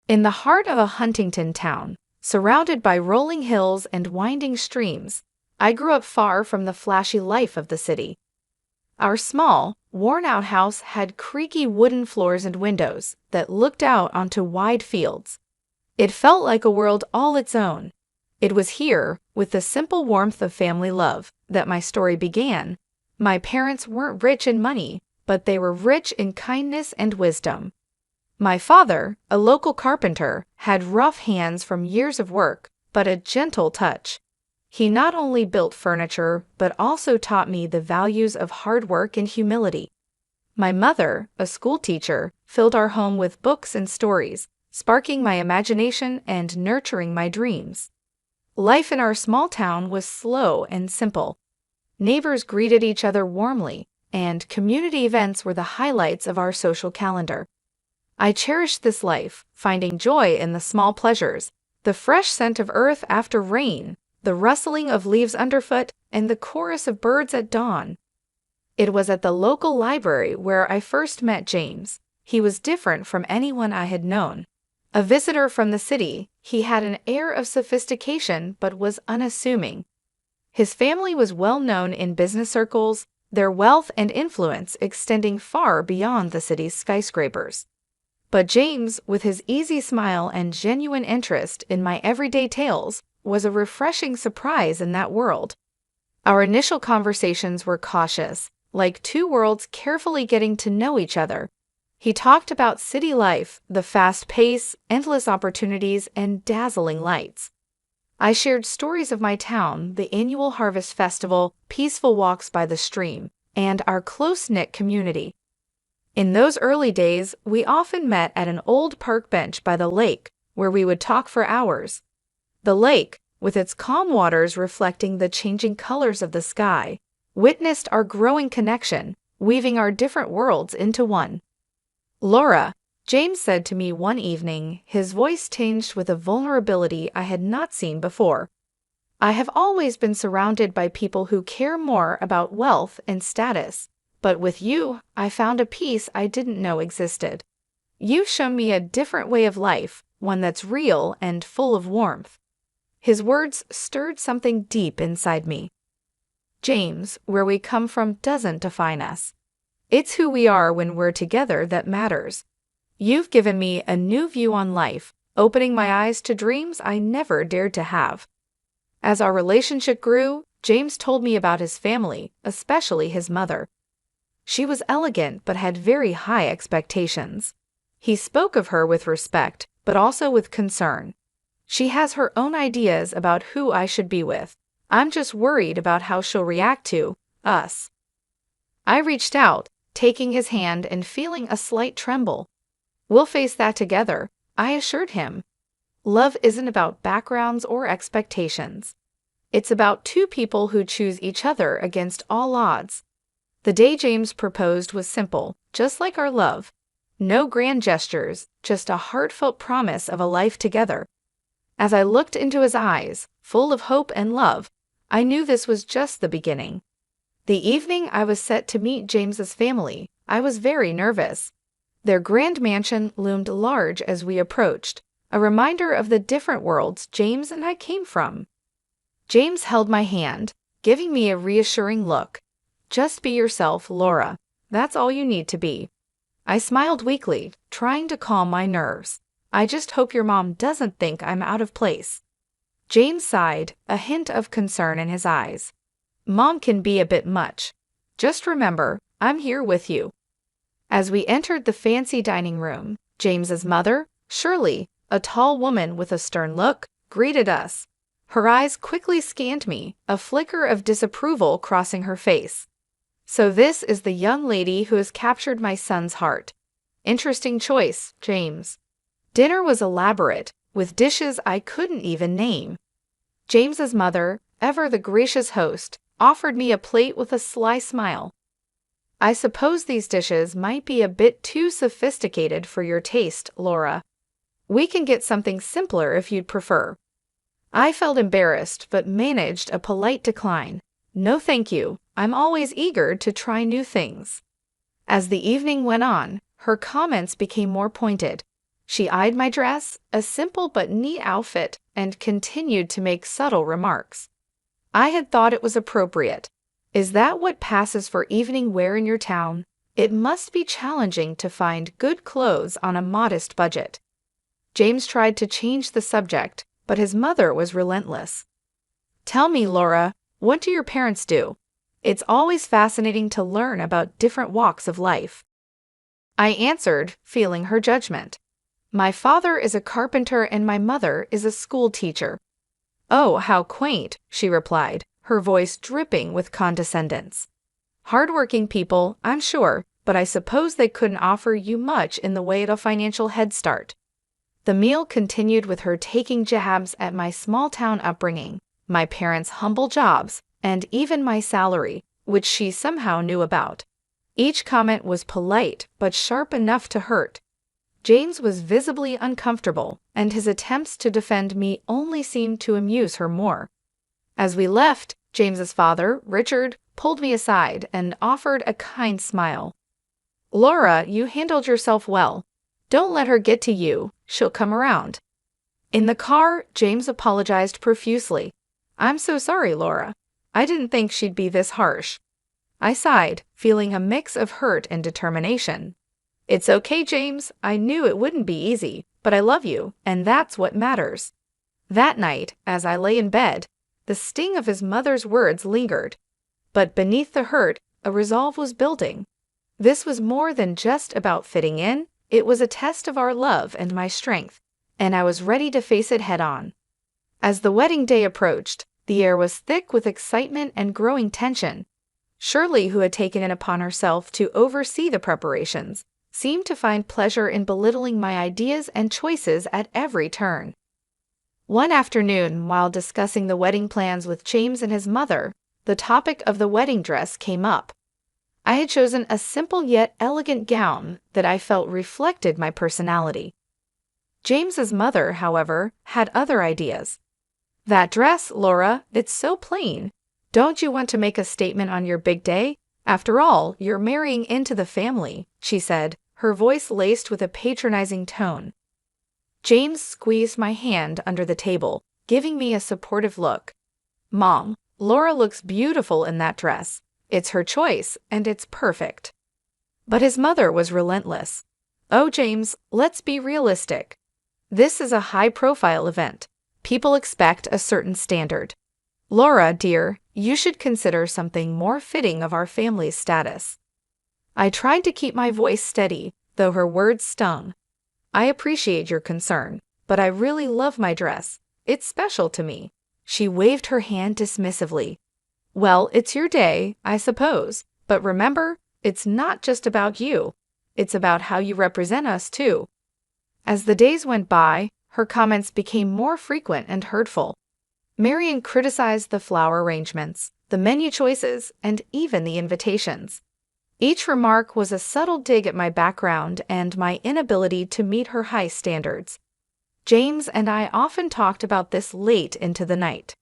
In the heart of a Huntington town, surrounded by rolling hills and winding streams, I grew up far from the flashy life of the city. Our small, worn-out house had creaky wooden floors and windows that looked out onto wide fields. It felt like a world all its own. It was here, with the simple warmth of family love, that my story began. My parents weren't rich in money, but they were rich in kindness and wisdom. My father, a local carpenter, had rough hands from years of work, but a gentle touch. He not only built furniture, but also taught me the values of hard work and humility. My mother, a schoolteacher, filled our home with books and stories, sparking my imagination and nurturing my dreams. Life in our small town was slow and simple. Neighbors greeted each other warmly, and community events were the highlights of our social calendar. I cherished this life, finding joy in the small pleasures, the fresh scent of earth after rain, the rustling of leaves underfoot, and the chorus of birds at dawn. It was at the local library where I first met James. He was different from anyone I had known. A visitor from the city, he had an air of sophistication but was unassuming. His family was well known in business circles, their wealth and influence extending far beyond the city's skyscrapers. But James, with his easy smile and genuine interest in my everyday tales, was a refreshing surprise in that world. Our initial conversations were cautious, like two worlds carefully getting to know each other. He talked about city life, the fast pace, endless opportunities, and dazzling lights. I shared stories of my town, the annual harvest festival, peaceful walks by the stream, and our close-knit community. In those early days, we often met at an old park bench by the lake, where we would talk for hours. The lake, with its calm waters reflecting the changing colors of the sky, witnessed our growing connection, weaving our different worlds into one. "Laura," James said to me one evening, his voice tinged with a vulnerability I had not seen before. "I have always been surrounded by people who care more about wealth and status. But with you, I found a peace I didn't know existed. You've shown me a different way of life, one that's real and full of warmth." His words stirred something deep inside me. James, where we come from doesn't define us. It's who we are when we're together that matters. You've given me a new view on life, opening my eyes to dreams I never dared to have. As our relationship grew, James told me about his family, especially his mother. She was elegant but had very high expectations. He spoke of her with respect, but also with concern. "She has her own ideas about who I should be with. I'm just worried about how she'll react to us." I reached out, taking his hand and feeling a slight tremble. "We'll face that together," I assured him. Love isn't about backgrounds or expectations. It's about two people who choose each other against all odds. The day James proposed was simple, just like our love. No grand gestures, just a heartfelt promise of a life together. As I looked into his eyes, full of hope and love, I knew this was just the beginning. The evening I was set to meet James's family, I was very nervous. Their grand mansion loomed large as we approached, a reminder of the different worlds James and I came from. James held my hand, giving me a reassuring look. "Just be yourself, Laura. That's all you need to be." I smiled weakly, trying to calm my nerves. "I just hope your mom doesn't think I'm out of place." James sighed, a hint of concern in his eyes. "Mom can be a bit much. Just remember, I'm here with you." As we entered the fancy dining room, James's mother, Shirley, a tall woman with a stern look, greeted us. Her eyes quickly scanned me, a flicker of disapproval crossing her face. "So this is the young lady who has captured my son's heart. Interesting choice, James." Dinner was elaborate, with dishes I couldn't even name. James's mother, ever the gracious host, offered me a plate with a sly smile. "I suppose these dishes might be a bit too sophisticated for your taste, Laura. We can get something simpler if you'd prefer." I felt embarrassed but managed a polite decline. "No thank you, I'm always eager to try new things." As the evening went on, her comments became more pointed. She eyed my dress, a simple but neat outfit, and continued to make subtle remarks. I had thought it was appropriate. Is that what passes for evening wear in your town? It must be challenging to find good clothes on a modest budget. James tried to change the subject, but his mother was relentless. Tell me, Laura, what do your parents do? It's always fascinating to learn about different walks of life. I answered, feeling her judgment. My father is a carpenter and my mother is a school teacher. Oh, how quaint, she replied, her voice dripping with condescendence. Hardworking people, I'm sure, but I suppose they couldn't offer you much in the way of a financial head start. The meal continued with her taking jabs at my small-town upbringing, my parents' humble jobs, and even my salary, which she somehow knew about. Each comment was polite but sharp enough to hurt. James was visibly uncomfortable, and his attempts to defend me only seemed to amuse her more. As we left, James's father, Richard, pulled me aside and offered a kind smile. Laura, you handled yourself well. Don't let her get to you, she'll come around. In the car, James apologized profusely. I'm so sorry, Laura. I didn't think she'd be this harsh. I sighed, feeling a mix of hurt and determination. It's okay, James. I knew it wouldn't be easy, but I love you, and that's what matters. That night, as I lay in bed, the sting of his mother's words lingered. But beneath the hurt, a resolve was building. This was more than just about fitting in, it was a test of our love and my strength, and I was ready to face it head-on. As the wedding day approached, the air was thick with excitement and growing tension. Shirley, who had taken it upon herself to oversee the preparations, seemed to find pleasure in belittling my ideas and choices at every turn. One afternoon, while discussing the wedding plans with James and his mother, the topic of the wedding dress came up. I had chosen a simple yet elegant gown that I felt reflected my personality. James's mother, however, had other ideas. That dress, Laura, it's so plain. Don't you want to make a statement on your big day? After all, you're marrying into the family, she said, her voice laced with a patronizing tone. James squeezed my hand under the table, giving me a supportive look. Mom, Laura looks beautiful in that dress. It's her choice, and it's perfect. But his mother was relentless. Oh, James, let's be realistic. This is a high-profile event. People expect a certain standard. Laura, dear, you should consider something more fitting of our family's status. I tried to keep my voice steady, though her words stung. I appreciate your concern, but I really love my dress. It's special to me. She waved her hand dismissively. Well, it's your day, I suppose, but remember, it's not just about you. It's about how you represent us, too. As the days went by, her comments became more frequent and hurtful. Marian criticized the flower arrangements, the menu choices, and even the invitations. Each remark was a subtle dig at my background and my inability to meet her high standards. James and I often talked about this late into the night.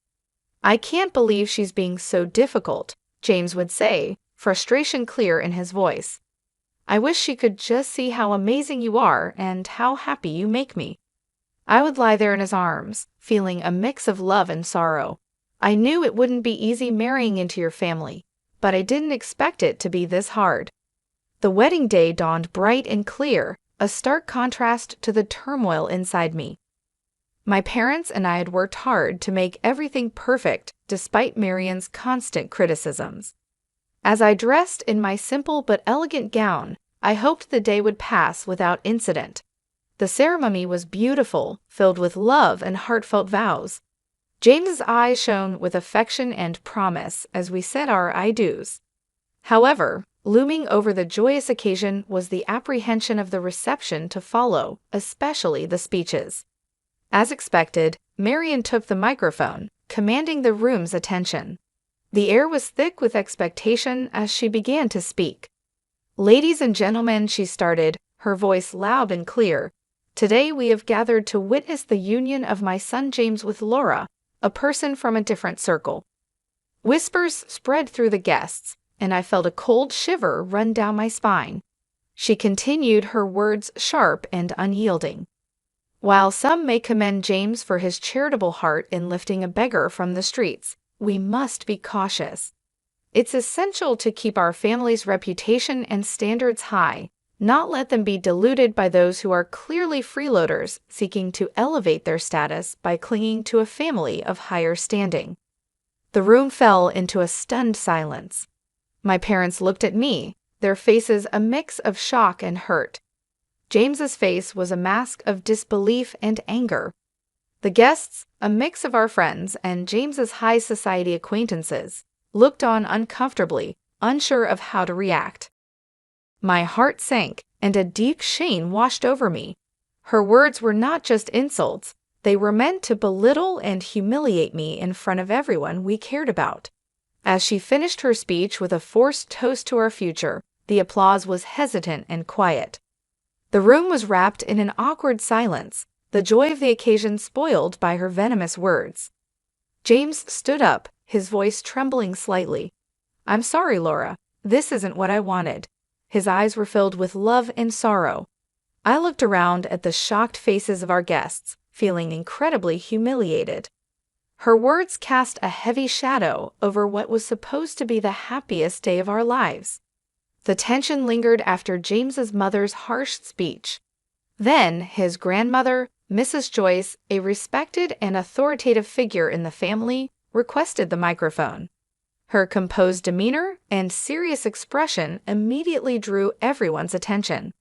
I can't believe she's being so difficult, James would say, frustration clear in his voice. I wish she could just see how amazing you are and how happy you make me. I would lie there in his arms, feeling a mix of love and sorrow. I knew it wouldn't be easy marrying into your family, but I didn't expect it to be this hard. The wedding day dawned bright and clear, a stark contrast to the turmoil inside me. My parents and I had worked hard to make everything perfect despite Marian's constant criticisms. As I dressed in my simple but elegant gown, I hoped the day would pass without incident. The ceremony was beautiful, filled with love and heartfelt vows. James's eyes shone with affection and promise as we said our I do's. However, looming over the joyous occasion was the apprehension of the reception to follow, especially the speeches. As expected, Marian took the microphone, commanding the room's attention. The air was thick with expectation as she began to speak. Ladies and gentlemen, she started, her voice loud and clear. Today we have gathered to witness the union of my son James with Laura, a person from a different circle. Whispers spread through the guests, and I felt a cold shiver run down my spine. She continued, her words sharp and unyielding. While some may commend James for his charitable heart in lifting a beggar from the streets, we must be cautious. It's essential to keep our family's reputation and standards high, not let them be diluted by those who are clearly freeloaders seeking to elevate their status by clinging to a family of higher standing. The room fell into a stunned silence. My parents looked at me, their faces a mix of shock and hurt. James's face was a mask of disbelief and anger. The guests, a mix of our friends and James's high society acquaintances, looked on uncomfortably, unsure of how to react. My heart sank, and a deep shame washed over me. Her words were not just insults, they were meant to belittle and humiliate me in front of everyone we cared about. As she finished her speech with a forced toast to our future, the applause was hesitant and quiet. The room was wrapped in an awkward silence, the joy of the occasion spoiled by her venomous words. James stood up, his voice trembling slightly. "I'm sorry, Laura. This isn't what I wanted." His eyes were filled with love and sorrow. I looked around at the shocked faces of our guests, feeling incredibly humiliated. Her words cast a heavy shadow over what was supposed to be the happiest day of our lives. The tension lingered after James's mother's harsh speech. Then his grandmother, Mrs. Joyce, a respected and authoritative figure in the family, requested the microphone. Her composed demeanor and serious expression immediately drew everyone's attention.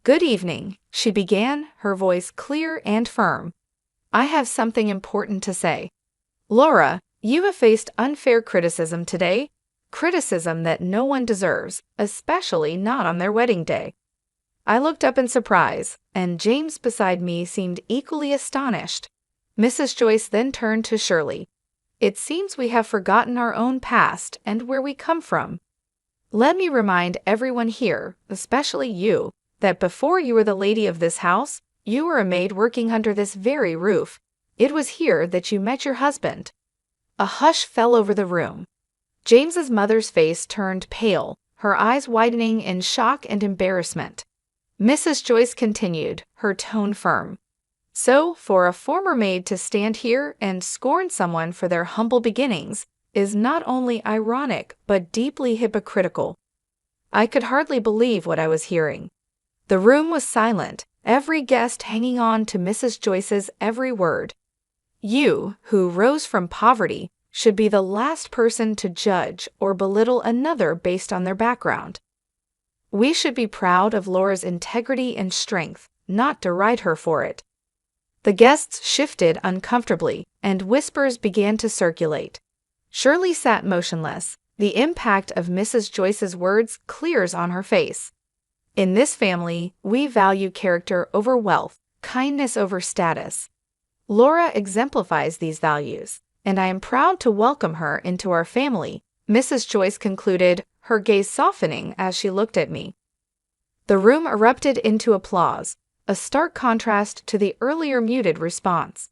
"Good evening," she began, her voice clear and firm. "I have something important to say. Laura, you have faced unfair criticism today, criticism that no one deserves, especially not on their wedding day." I looked up in surprise, and James beside me seemed equally astonished. Mrs. Joyce then turned to Shirley. "It seems we have forgotten our own past and where we come from. Let me remind everyone here, especially you, that before you were the lady of this house, you were a maid working under this very roof. It was here that you met your husband." A hush fell over the room. James's mother's face turned pale, her eyes widening in shock and embarrassment. Mrs. Joyce continued, her tone firm. "So, for a former maid to stand here and scorn someone for their humble beginnings is not only ironic but deeply hypocritical." I could hardly believe what I was hearing. The room was silent, every guest hanging on to Mrs. Joyce's every word. You, who rose from poverty, should be the last person to judge or belittle another based on their background. We should be proud of Laura's integrity and strength, not deride her for it. The guests shifted uncomfortably, and whispers began to circulate. Shirley sat motionless, the impact of Mrs. Joyce's words clear on her face. In this family, we value character over wealth, kindness over status. Laura exemplifies these values, and I am proud to welcome her into our family, Mrs. Joyce concluded, her gaze softening as she looked at me. The room erupted into applause, a stark contrast to the earlier muted response.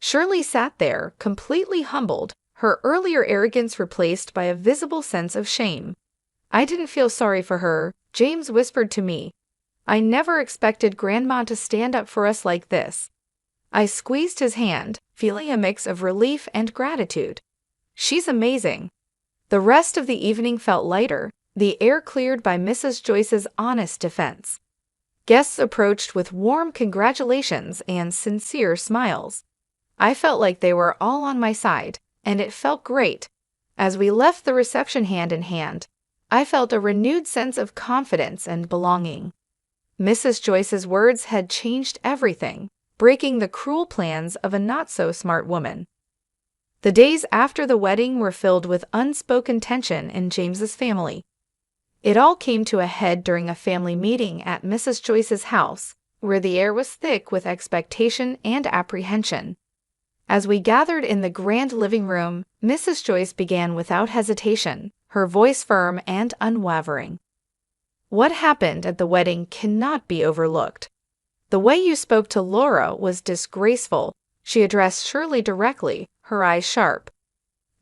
Shirley sat there, completely humbled, her earlier arrogance replaced by a visible sense of shame. "I didn't feel sorry for her," James whispered to me. "I never expected Grandma to stand up for us like this." I squeezed his hand, feeling a mix of relief and gratitude. "She's amazing." The rest of the evening felt lighter, the air cleared by Mrs. Joyce's honest defense. Guests approached with warm congratulations and sincere smiles. I felt like they were all on my side, and it felt great. As we left the reception hand in hand, I felt a renewed sense of confidence and belonging. Mrs. Joyce's words had changed everything, breaking the cruel plans of a not-so-smart woman. The days after the wedding were filled with unspoken tension in James's family. It all came to a head during a family meeting at Mrs. Joyce's house, where the air was thick with expectation and apprehension. As we gathered in the grand living room, Mrs. Joyce began without hesitation, her voice firm and unwavering. "What happened at the wedding cannot be overlooked. The way you spoke to Laura was disgraceful." She addressed Shirley directly, her eyes sharp.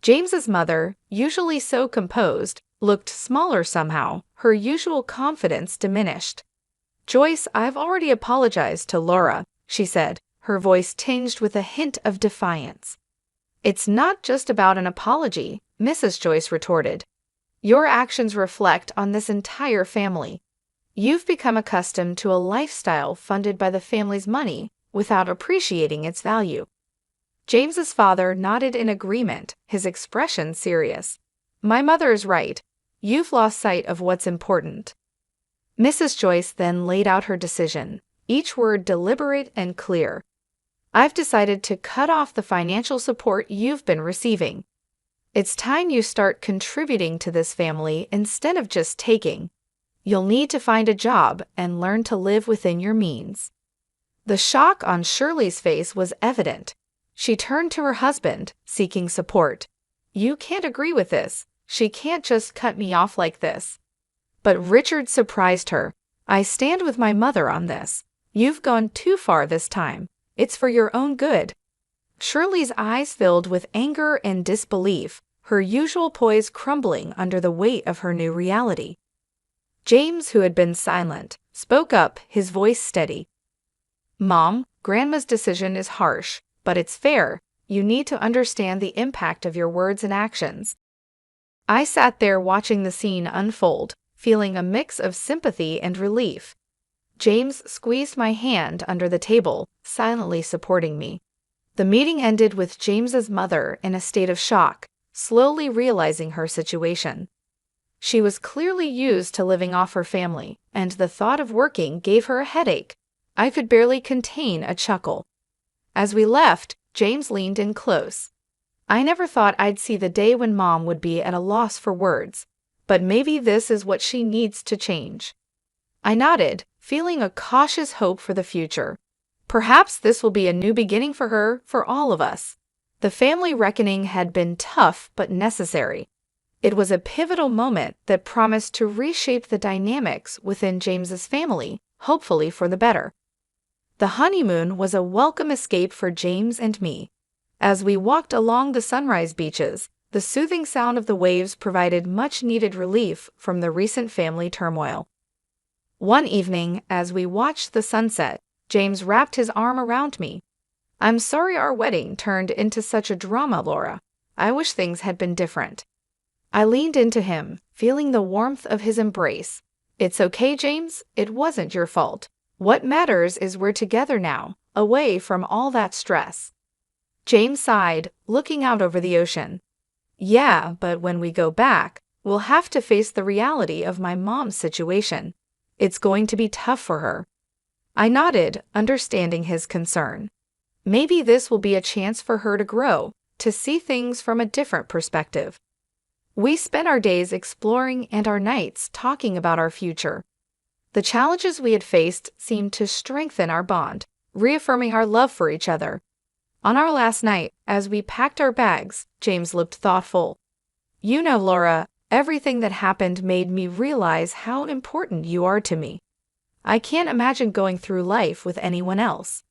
James's mother, usually so composed, looked smaller somehow, her usual confidence diminished. "Joyce, I've already apologized to Laura," she said, her voice tinged with a hint of defiance. It's not just about an apology, Mrs. Joyce retorted. Your actions reflect on this entire family. You've become accustomed to a lifestyle funded by the family's money without appreciating its value. James's father nodded in agreement, his expression serious. My mother is right. You've lost sight of what's important. Mrs. Joyce then laid out her decision, each word deliberate and clear. I've decided to cut off the financial support you've been receiving. It's time you start contributing to this family instead of just taking. You'll need to find a job and learn to live within your means. The shock on Shirley's face was evident. She turned to her husband, seeking support. You can't agree with this. She can't just cut me off like this. But Richard surprised her. I stand with my mother on this. You've gone too far this time. It's for your own good. Shirley's eyes filled with anger and disbelief, her usual poise crumbling under the weight of her new reality. James, who had been silent, spoke up, his voice steady. Mom, Grandma's decision is harsh, but it's fair. You need to understand the impact of your words and actions. I sat there watching the scene unfold, feeling a mix of sympathy and relief. James squeezed my hand under the table, silently supporting me. The meeting ended with James's mother in a state of shock, slowly realizing her situation. She was clearly used to living off her family, and the thought of working gave her a headache. I could barely contain a chuckle. As we left, James leaned in close. I never thought I'd see the day when Mom would be at a loss for words, but maybe this is what she needs to change. I nodded, feeling a cautious hope for the future. Perhaps this will be a new beginning for her, for all of us. The family reckoning had been tough but necessary. It was a pivotal moment that promised to reshape the dynamics within James's family, hopefully for the better. The honeymoon was a welcome escape for James and me. As we walked along the sunrise beaches, the soothing sound of the waves provided much-needed relief from the recent family turmoil. One evening, as we watched the sunset, James wrapped his arm around me. I'm sorry our wedding turned into such a drama, Laura. I wish things had been different. I leaned into him, feeling the warmth of his embrace. It's okay, James. It wasn't your fault. What matters is we're together now, away from all that stress. James sighed, looking out over the ocean. Yeah, but when we go back, we'll have to face the reality of my mom's situation. It's going to be tough for her. I nodded, understanding his concern. Maybe this will be a chance for her to grow, to see things from a different perspective. We spent our days exploring and our nights talking about our future. The challenges we had faced seemed to strengthen our bond, reaffirming our love for each other. On our last night, as we packed our bags, James looked thoughtful. You know, Laura, everything that happened made me realize how important you are to me. I can't imagine going through life with anyone else.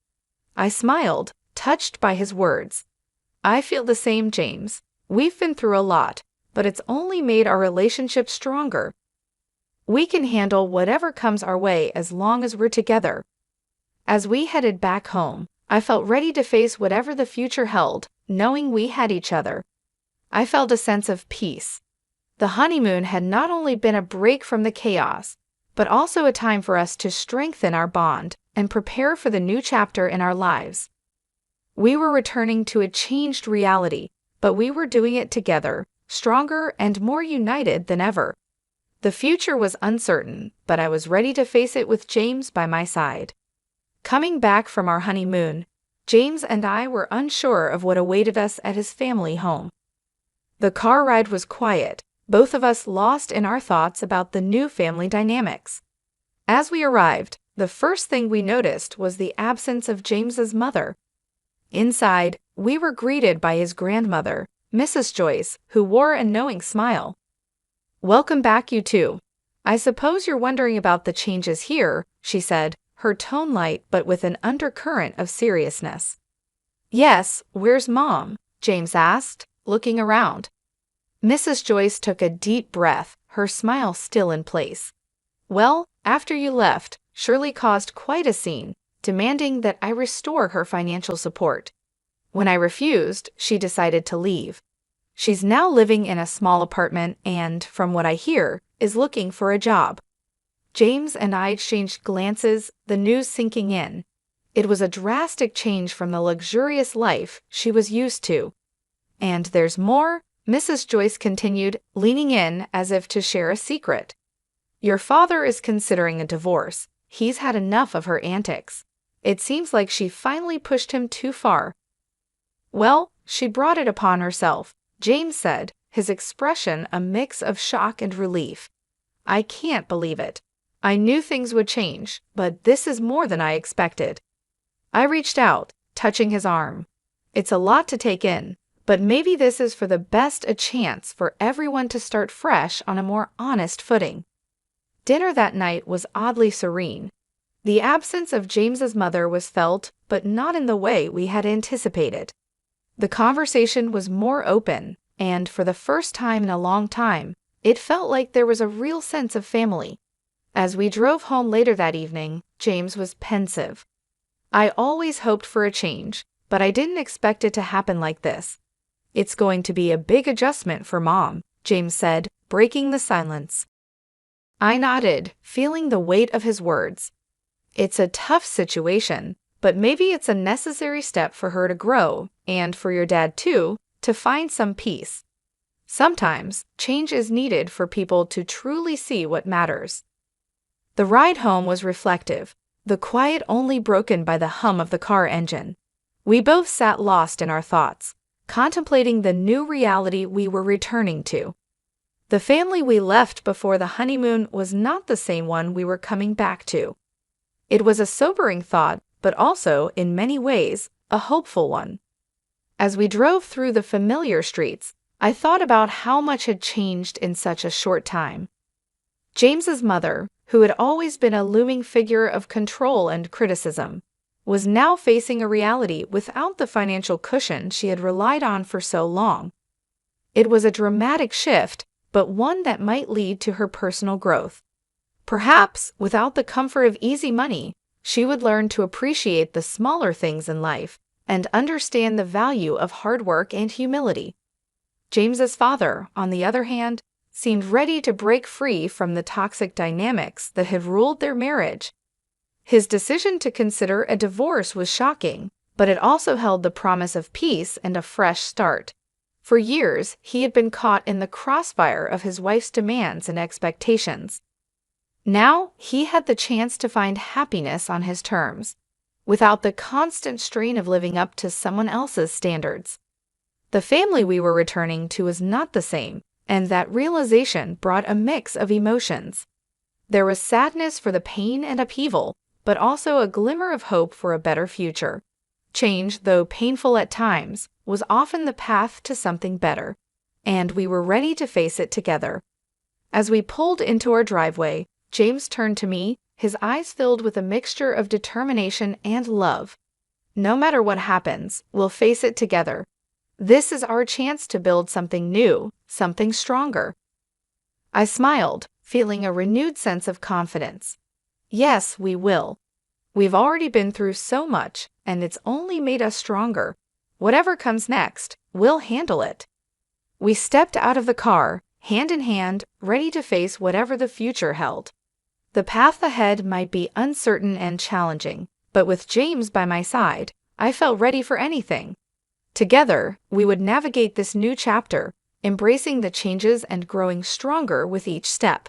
I smiled, touched by his words. I feel the same, James. We've been through a lot, but it's only made our relationship stronger. We can handle whatever comes our way as long as we're together. As we headed back home, I felt ready to face whatever the future held, knowing we had each other. I felt a sense of peace. The honeymoon had not only been a break from the chaos, but also a time for us to strengthen our bond and prepare for the new chapter in our lives. We were returning to a changed reality, but we were doing it together, stronger and more united than ever. The future was uncertain, but I was ready to face it with James by my side. Coming back from our honeymoon, James and I were unsure of what awaited us at his family home. The car ride was quiet, both of us lost in our thoughts about the new family dynamics. As we arrived, the first thing we noticed was the absence of James's mother. Inside, we were greeted by his grandmother, Mrs. Joyce, who wore a knowing smile. Welcome back, you two. I suppose you're wondering about the changes here, she said, her tone light but with an undercurrent of seriousness. Yes, where's Mom? James asked, looking around. Mrs. Joyce took a deep breath, her smile still in place. Well, after you left, Shirley caused quite a scene. demanding that I restore her financial support. When I refused, she decided to leave. She's now living in a small apartment and, from what I hear, is looking for a job. James and I exchanged glances, the news sinking in. It was a drastic change from the luxurious life she was used to. And there's more, Mrs. Joyce continued, leaning in as if to share a secret. Your father is considering a divorce. He's had enough of her antics. It seems like she finally pushed him too far. Well, she brought it upon herself, James said, his expression a mix of shock and relief. I can't believe it. I knew things would change, but this is more than I expected. I reached out, touching his arm. It's a lot to take in, but maybe this is for the best a chance for everyone to start fresh on a more honest footing. Dinner that night was oddly serene. The absence of James's mother was felt, but not in the way we had anticipated. The conversation was more open, and for the first time in a long time, it felt like there was a real sense of family. As we drove home later that evening, James was pensive. I always hoped for a change, but I didn't expect it to happen like this. It's going to be a big adjustment for Mom, James said, breaking the silence. I nodded, feeling the weight of his words. It's a tough situation, but maybe it's a necessary step for her to grow, and for your dad too, to find some peace. Sometimes, change is needed for people to truly see what matters. The ride home was reflective, the quiet only broken by the hum of the car engine. We both sat lost in our thoughts, contemplating the new reality we were returning to. The family we left before the honeymoon was not the same one we were coming back to. It was a sobering thought, but also, in many ways, a hopeful one. As we drove through the familiar streets, I thought about how much had changed in such a short time. James's mother, who had always been a looming figure of control and criticism, was now facing a reality without the financial cushion she had relied on for so long. It was a dramatic shift, but one that might lead to her personal growth. Perhaps, without the comfort of easy money, she would learn to appreciate the smaller things in life and understand the value of hard work and humility. James's father, on the other hand, seemed ready to break free from the toxic dynamics that had ruled their marriage. His decision to consider a divorce was shocking, but it also held the promise of peace and a fresh start. For years, he had been caught in the crossfire of his wife's demands and expectations. Now, he had the chance to find happiness on his terms, without the constant strain of living up to someone else's standards. The family we were returning to was not the same, and that realization brought a mix of emotions. There was sadness for the pain and upheaval, but also a glimmer of hope for a better future. Change, though painful at times, was often the path to something better, and we were ready to face it together. As we pulled into our driveway, James turned to me, his eyes filled with a mixture of determination and love. No matter what happens, we'll face it together. This is our chance to build something new, something stronger. I smiled, feeling a renewed sense of confidence. Yes, we will. We've already been through so much, and it's only made us stronger. Whatever comes next, we'll handle it. We stepped out of the car, hand in hand, ready to face whatever the future held. The path ahead might be uncertain and challenging, but with James by my side, I felt ready for anything. Together, we would navigate this new chapter, embracing the changes and growing stronger with each step.